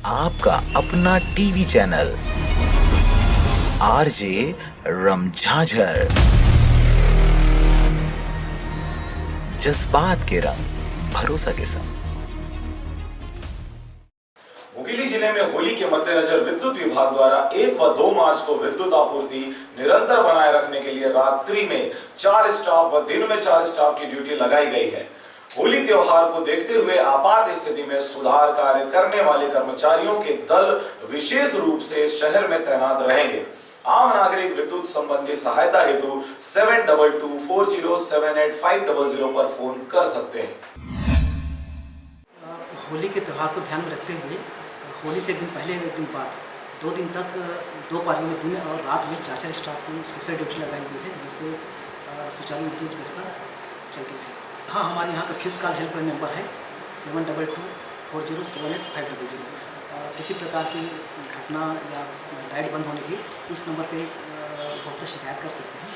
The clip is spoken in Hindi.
आपका अपना टीवी चैनल आरजे रमझाझर, जज्बात के रंग भरोसा के संग। मुंगेली जिले में होली के मद्देनजर विद्युत विभाग द्वारा 1 व 2 मार्च को विद्युत आपूर्ति निरंतर बनाए रखने के लिए रात्रि में 4 स्टाफ व दिन में 4 स्टाफ की ड्यूटी लगाई गई है। होली त्योहार को देखते हुए आपात स्थिति में सुधार कार्य करने वाले कर्मचारियों के दल विशेष रूप से शहर में तैनात रहेंगे। आम नागरिक विद्युत संबंधी सहायता हेतु 7224078500 पर फोन कर सकते हैं। होली के त्यौहार को ध्यान में रखते हुए होली से एक दिन पहले एक दिन बाद 2 दिन तक 2 पारियों में दिन और रात में 4 स्टाफ की स्पेशल ड्यूटी लगाई गई है, जिससे सुचारू विद्युत व्यवस्था चलती है। हाँ, हमारे यहाँ का फ्यूज कॉल हेल्पलाइन नंबर है 7224078500। किसी प्रकार की घटना या लाइट बंद होने की इस नंबर पर उपभोक्ता शिकायत कर सकते हैं।